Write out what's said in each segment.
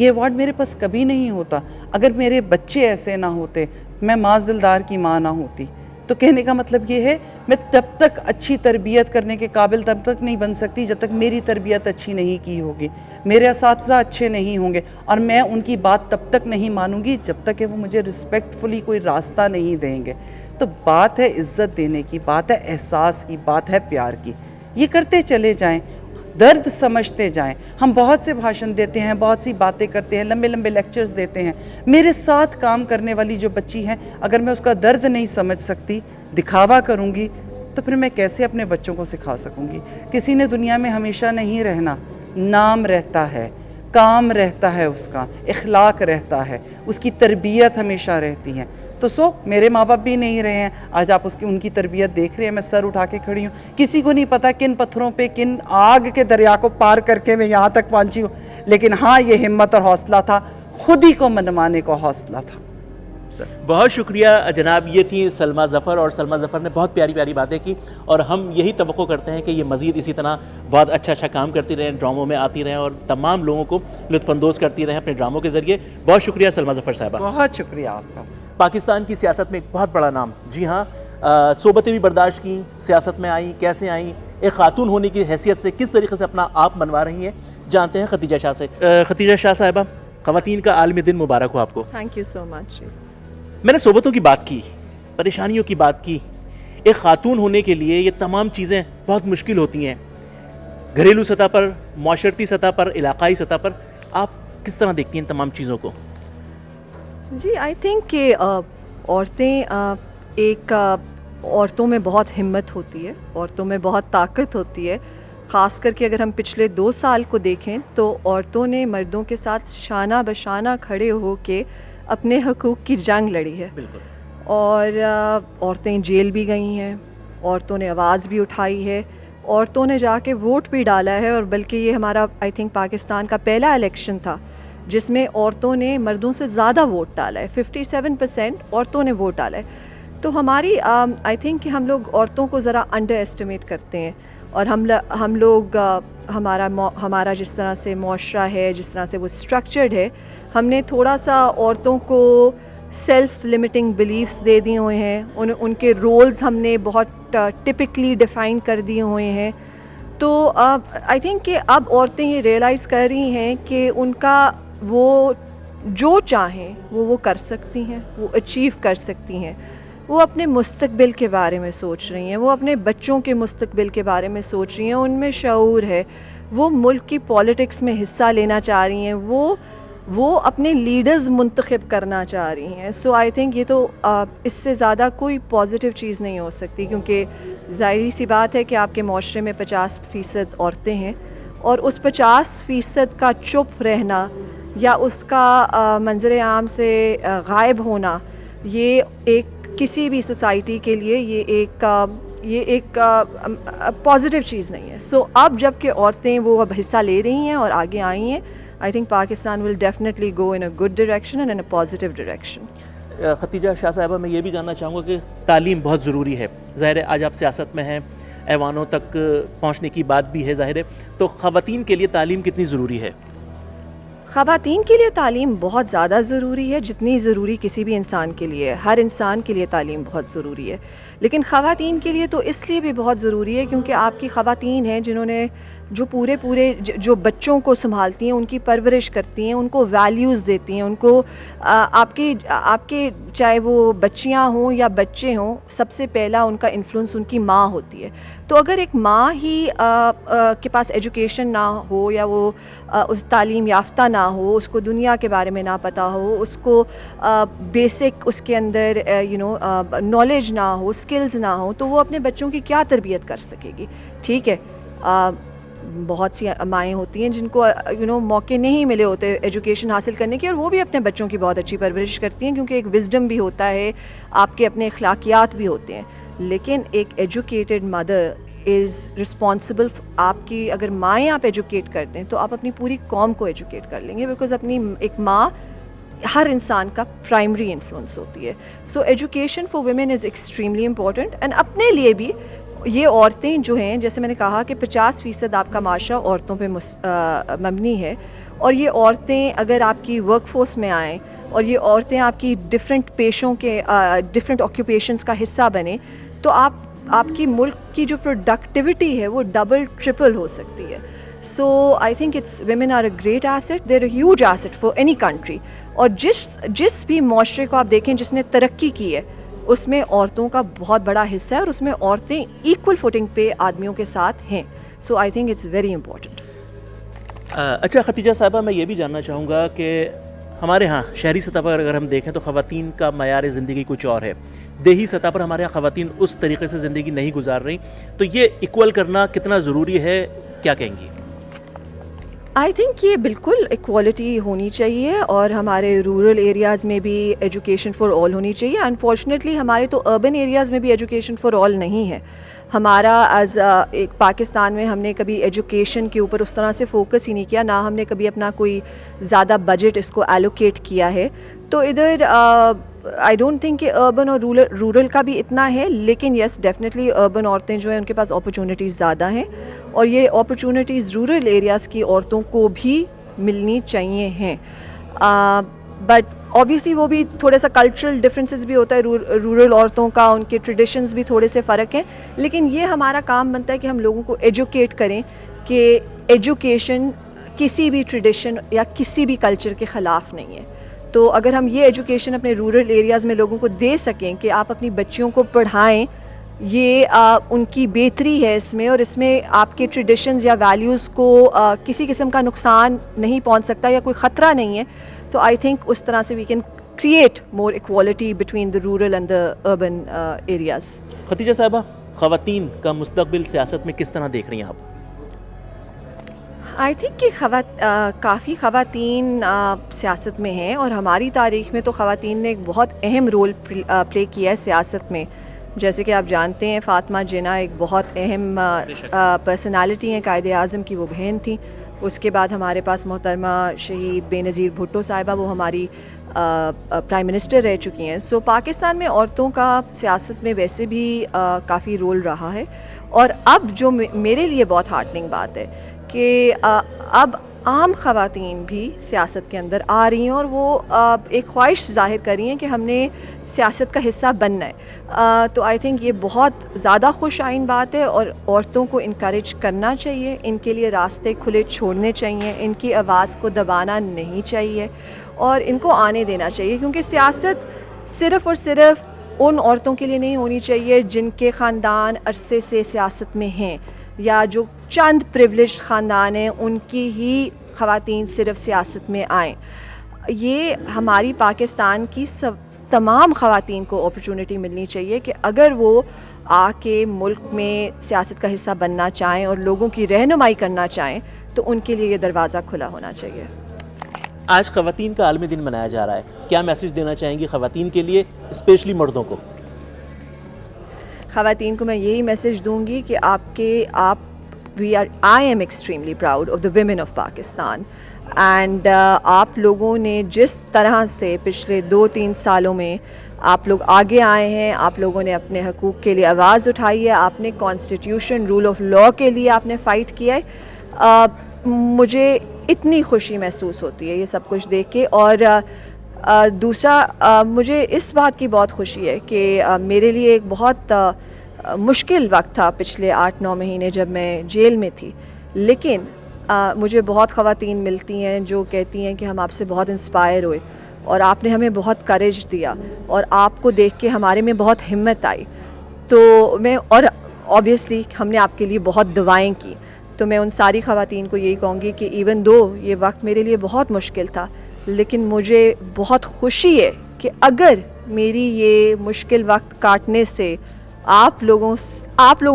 یہ ایوارڈ میرے پاس کبھی نہیں ہوتا اگر میرے بچے ایسے نہ ہوتے، میں معاذ دلدار کی ماں نہ ہوتی. تو کہنے کا مطلب یہ ہے میں تب تک اچھی تربیت کرنے کے قابل تب تک نہیں بن سکتی جب تک میری تربیت اچھی نہیں کی ہوگی، میرے اساتذہ اچھے نہیں ہوں گے، اور میں ان کی بات تب تک نہیں مانوں گی جب تک کہ وہ مجھے رسپیکٹفلی کوئی راستہ نہیں دیں گے. تو بات ہے عزت دینے کی، بات ہے احساس کی، بات ہے پیار کی. یہ کرتے چلے جائیں، درد سمجھتے جائیں. ہم بہت سے بھاشن دیتے ہیں، بہت سی باتیں کرتے ہیں، لمبے لمبے لیکچرز دیتے ہیں. میرے ساتھ کام کرنے والی جو بچی ہیں، اگر میں اس کا درد نہیں سمجھ سکتی، دکھاوا کروں گی، تو پھر میں کیسے اپنے بچوں کو سکھا سکوں گی؟ کسی نے دنیا میں ہمیشہ نہیں رہنا. نام رہتا ہے، کام رہتا ہے، اس کا اخلاق رہتا ہے، اس کی تربیت ہمیشہ رہتی ہے. تو میرے ماں باپ بھی نہیں رہے ہیں، آج آپ ان کی تربیت دیکھ رہے ہیں. میں سر اٹھا کے کھڑی ہوں، کسی کو نہیں پتا کن پتھروں پہ، کن آگ کے دریا کو پار کر کے میں یہاں تک پہنچی ہوں. لیکن ہاں، یہ ہمت اور حوصلہ تھا، خود ہی کو منوانے کو حوصلہ تھا. بہت شکریہ جناب. یہ تھیں سلمیٰ ظفر، اور سلمیٰ ظفر نے بہت پیاری پیاری باتیں کی، اور ہم یہی توقع کرتے ہیں کہ یہ مزید اسی طرح بہت اچھا کام کرتی رہیں، ڈراموں میں آتی رہیں اور تمام لوگوں کو لطف اندوز کرتی رہیں اپنے ڈراموں کے ذریعے. بہت شکریہ سلمیٰ ظفر صاحبہ. بہت شکریہ آپ کا. پاکستان کی سیاست میں ایک بہت بڑا نام. جی ہاں، صحبتیں بھی برداشت کی، سیاست میں آئیں، کیسے آئیں، ایک خاتون ہونے کی حیثیت سے کس طریقے سے اپنا آپ منوا رہی ہیں. جانتے ہیں خدیجہ شاہ سے. خدیجہ شاہ صاحبہ، خواتین کا عالمی دن مبارک ہو آپ کو. تھینک یو سو مچ. میں نے صحبتوں کی بات کی، پریشانیوں کی بات کی. ایک خاتون ہونے کے لیے یہ تمام چیزیں بہت مشکل ہوتی ہیں، گھریلو سطح پر، معاشرتی سطح پر، علاقائی سطح پر. آپ کس طرح دیکھتی ہیں ان تمام چیزوں کو؟ جی، آئی تھنک کہ عورتیں عورتوں میں بہت ہمت ہوتی ہے، عورتوں میں بہت طاقت ہوتی ہے. خاص کر کے اگر ہم پچھلے 2 سال کو دیکھیں تو عورتوں نے مردوں کے ساتھ شانہ بشانہ کھڑے ہو کے اپنے حقوق کی جنگ لڑی ہے. بالکل. اور عورتیں جیل بھی گئی ہیں، عورتوں نے آواز بھی اٹھائی ہے، عورتوں نے جا کے ووٹ بھی ڈالا ہے. اور بلکہ یہ ہمارا آئی تھنک پاکستان کا پہلا الیکشن تھا جس میں عورتوں نے مردوں سے زیادہ ووٹ ڈالا ہے. 57% عورتوں نے ووٹ ڈالا ہے. تو ہماری آئی تھنک کہ ہم لوگ عورتوں کو ذرا انڈر ایسٹیمیٹ کرتے ہیں، اور ہم لوگ ہمارا جس طرح سے معاشرہ ہے، جس طرح سے وہ اسٹرکچرڈ ہے، ہم نے تھوڑا سا عورتوں کو سیلف لمیٹنگ بلیفس دے دیے ہوئے ہیں. ان کے رولز ہم نے بہت ٹپکلی ڈیفائن کر دیے ہوئے ہیں. تو آئی تھنک کہ اب عورتیں یہ ریئلائز کر رہی ہیں کہ ان کا وہ جو چاہیں وہ کر سکتی ہیں، وہ اچیو کر سکتی ہیں. وہ اپنے مستقبل کے بارے میں سوچ رہی ہیں، وہ اپنے بچوں کے مستقبل کے بارے میں سوچ رہی ہیں. ان میں شعور ہے، وہ ملک کی پالیٹکس میں حصہ لینا چاہ رہی ہیں، وہ اپنے لیڈرز منتخب کرنا چاہ رہی ہیں. سو آئی تھنک یہ تو اس سے زیادہ کوئی پازیٹیو چیز نہیں ہو سکتی، کیونکہ ظاہری سی بات ہے کہ آپ کے معاشرے میں 50% عورتیں ہیں، اور اس 50% کا چپ رہنا یا اس کا منظر عام سے غائب ہونا، یہ ایک کسی بھی سوسائٹی کے لیے یہ ایک پازیٹیو چیز نہیں ہے. سو اب جب کہ عورتیں وہ اب حصہ لے رہی ہیں اور آگے آئی ہیں، I think Pakistan will definitely go in a good direction and in a positive direction. Khadija شاہ صاحبہ، میں یہ بھی جاننا چاہوں گا کہ تعلیم بہت ضروری ہے. ظاہر ہے آج آپ سیاست میں ہیں، ایوانوں تک پہنچنے کی بات بھی ہے ظاہر ہے. تو خواتین کے لیے تعلیم کتنی ضروری ہے؟ خواتین کے لیے تعلیم بہت زیادہ ضروری ہے، جتنی ضروری کسی بھی انسان کے لیے. ہر انسان کے لیے تعلیم بہت ضروری ہے، لیکن خواتین کے لیے تو اس لیے بھی بہت ضروری ہے کیونکہ آپ کی خواتین ہیں جنہوں نے جو پورے جو بچوں کو سنبھالتی ہیں، ان کی پرورش کرتی ہیں، ان کو ویلیوز دیتی ہیں، ان کو آپ کے چاہے وہ بچیاں ہوں یا بچے ہوں، سب سے پہلا ان کا انفلوئنس ان کی ماں ہوتی ہے. تو اگر ایک ماں ہی کے پاس ایجوکیشن نہ ہو، یا وہ تعلیم یافتہ نہ ہو، اس کو دنیا کے بارے میں نہ پتہ ہو، اس کو بیسک اس کے اندر نالج نہ ہو، اسکلز نہ ہو، تو وہ اپنے بچوں کی کیا تربیت کر سکے گی؟ ٹھیک ہے، بہت سی مائیں ہوتی ہیں جن کو موقع نہیں ملے ہوتے ایجوکیشن حاصل کرنے کے، اور وہ بھی اپنے بچوں کی بہت اچھی پرورش کرتی ہیں، کیونکہ ایک وزڈم بھی ہوتا ہے، آپ کے اپنے اخلاقیات بھی ہوتے ہیں. لیکن ایک ایجوکیٹڈ مدر از رسپانسبل. آپ کی اگر مائیں آپ ایجوکیٹ کر دیں تو آپ اپنی پوری قوم کو ایجوکیٹ کر لیں گے، بیکاز اپنی ایک ماں ہر انسان کا پرائمری انفلوئنس ہوتی ہے. So education for women is extremely important. And اپنے لیے بھی یہ عورتیں جو ہیں، جیسے میں نے کہا کہ 50% آپ کا معاشرہ عورتوں پہ مبنی ہے، اور یہ عورتیں اگر آپ کی ورک فورس میں آئیں اور یہ عورتیں آپ کی ڈفرینٹ پیشوں کے ڈفرینٹ آکیوپیشنس کا حصہ بنیں تو آپ کی ملک کی جو پروڈکٹیوٹی ہے وہ ڈبل ٹرپل ہو سکتی ہے. So I think women are a great asset, they are a huge asset for any country. اور جس بھی معاشرے کو آپ دیکھیں جس نے ترقی کی ہے اس میں عورتوں کا بہت بڑا حصہ ہے اور اس میں عورتیں ایکول فوٹنگ پہ آدمیوں کے ساتھ ہیں. So I think it's very important. اچھا ختیجہ صاحبہ, میں یہ بھی جاننا چاہوں گا کہ ہمارے ہاں شہری سطح پر اگر ہم دیکھیں تو خواتین کا معیار زندگی کچھ اور ہے, دیہی سطح پر ہمارے یہاں خواتین اس طریقے سے زندگی نہیں گزار رہی, تو یہ ایکول کرنا کتنا ضروری ہے, کیا کہیں گی؟ آئی تھنک یہ بالکل ایکوالٹی ہونی چاہیے اور ہمارے رورل ایریاز میں بھی ایجوکیشن فار آل ہونی چاہیے. انفارچونیٹلی ہمارے تو اربن ایریاز میں بھی ایجوکیشن فار آل نہیں ہے. ہمارا ایز ایک پاکستان میں ہم نے کبھی ایجوکیشن کے اوپر اس طرح سے فوکس ہی نہیں کیا, نہ ہم نے کبھی اپنا کوئی زیادہ بجٹ اس کو ایلوکیٹ کیا ہے. تو ادھر آئی ڈونٹ تھنک کہ اربن اور رورل کا بھی اتنا ہے, لیکن یس ڈیفینیٹلی اربن عورتیں جو ہیں ان کے پاس اپرچونیٹیز زیادہ ہیں اور یہ اپرچونیٹیز رورل ایریاز کی عورتوں کو بھی ملنی چاہیے ہیں. بٹ اوبیسلی وہ بھی تھوڑا سا کلچرل ڈفرینسز بھی ہوتا ہے, رورل عورتوں کا ان کے ٹریڈیشنز بھی تھوڑے سے فرق ہیں, لیکن یہ ہمارا کام بنتا ہے کہ ہم لوگوں کو ایجوکیٹ کریں کہ ایجوکیشن کسی بھی ٹریڈیشن یا کسی بھی کلچر کے خلاف نہیں ہے. تو اگر ہم یہ ایجوکیشن اپنے رورل ایریاز میں لوگوں کو دے سکیں کہ آپ اپنی بچیوں کو پڑھائیں, یہ ان کی بہتری ہے اس میں, اور اس میں آپ کے ٹریڈیشنز یا ویلیوز کو کسی قسم کا نقصان نہیں پہنچ سکتا یا کوئی خطرہ نہیں ہے. تو آئی تھنک اس طرح سے we can create more equality between the rural and the urban areas. Khatija صاحبہ, خواتین کا مستقبل سیاست میں کس طرح دیکھ رہی ہیں آپ؟ آئی تھنک کہ کافی خواتین سیاست میں ہیں اور ہماری تاریخ میں تو خواتین نے ایک بہت اہم رول پلے کیا ہے سیاست میں. جیسے کہ آپ جانتے ہیں فاطمہ جناح ایک بہت اہم پرسنالٹی ہیں, قائد اعظم کی وہ بہن تھیں. اس کے بعد ہمارے پاس محترمہ شہید بے نظیر بھٹو صاحبہ, وہ ہماری پرائم منسٹر رہ چکی ہیں. سو پاکستان میں عورتوں کا سیاست میں ویسے بھی کافی رول رہا ہے. اور اب جو میرے لیے بہت ہارٹننگ بات ہے کہ اب عام خواتین بھی سیاست کے اندر آ رہی ہیں اور وہ ایک خواہش ظاہر کر رہی ہیں کہ ہم نے سیاست کا حصہ بننا ہے. تو آئی تھنک یہ بہت زیادہ خوش آئین بات ہے اور عورتوں کو انکریج کرنا چاہیے, ان کے لیے راستے کھلے چھوڑنے چاہیے, ان کی آواز کو دبانا نہیں چاہیے اور ان کو آنے دینا چاہیے, کیونکہ سیاست صرف اور صرف ان عورتوں کے لیے نہیں ہونی چاہیے جن کے خاندان عرصے سے سیاست میں ہیں یا جو چند پریولیجڈ خاندان ہیں ان کی ہی خواتین صرف سیاست میں آئیں. یہ ہماری پاکستان کی تمام خواتین کو اپرچونٹی ملنی چاہیے کہ اگر وہ آ کے ملک میں سیاست کا حصہ بننا چاہیں اور لوگوں کی رہنمائی کرنا چاہیں تو ان کے لیے یہ دروازہ کھلا ہونا چاہیے. آج خواتین کا عالمی دن منایا جا رہا ہے, کیا میسج دینا چاہیں گی خواتین کے لیے, اسپیشلی مردوں کو؟ خواتین کو میں یہی میسج دوں گی کہ I am extremely proud of the women of Pakistan and آپ لوگوں نے جس طرح سے پچھلے 2-3 سالوں میں آپ لوگ آگے آئے ہیں, آپ لوگوں نے اپنے حقوق کے لیے آواز اٹھائی ہے, آپ نے کانسٹیٹیوشن رول آف لاء کے لیے آپ نے فائٹ کیا ہے. مجھے اتنی خوشی محسوس ہوتی ہے یہ سب کچھ دیکھ کے. اور دوسرا مجھے اس بات کی بہت خوشی ہے کہ میرے لیے ایک بہت مشکل وقت تھا پچھلے 8-9 مہینے جب میں جیل میں تھی, لیکن مجھے بہت خواتین ملتی ہیں جو کہتی ہیں کہ ہم آپ سے بہت انسپائر ہوئے اور آپ نے ہمیں بہت کریج دیا اور آپ کو دیکھ کے ہمارے میں بہت ہمت آئی. تو میں اور آبویسلی ہم نے آپ کے لیے بہت دعائیں کی. تو میں ان ساری خواتین کو یہی کہوں گی کہ ایون دو یہ وقت میرے لیے بہت مشکل تھا, لیکن مجھے بہت خوشی ہے کہ اگر میری یہ مشکل وقت کاٹنے سے آپ لوگوں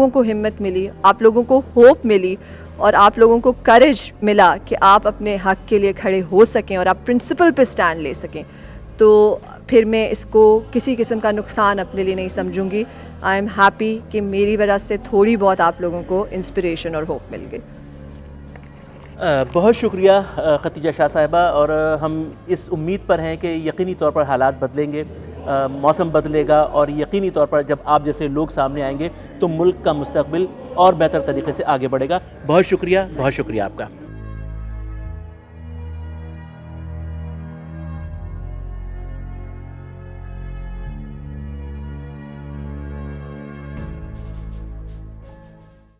کو ہمت ملی, آپ لوگوں کو ہوپ ملی اور آپ لوگوں کو کریج ملا کہ آپ اپنے حق کے لیے کھڑے ہو سکیں اور آپ پرنسپل پہ سٹینڈ لے سکیں, تو پھر میں اس کو کسی قسم کا نقصان اپنے لیے نہیں سمجھوں گی. آئی ایم ہیپی کہ میری وجہ سے تھوڑی بہت آپ لوگوں کو انسپریشن اور ہوپ مل گئی. بہت شکریہ ختیجہ شاہ صاحبہ, اور ہم اس امید پر ہیں کہ یقینی طور پر حالات بدلیں گے, موسم بدلے گا اور یقینی طور پر جب آپ جیسے لوگ سامنے آئیں گے تو ملک کا مستقبل اور بہتر طریقے سے آگے بڑھے گا. بہت شکریہ آپ کا.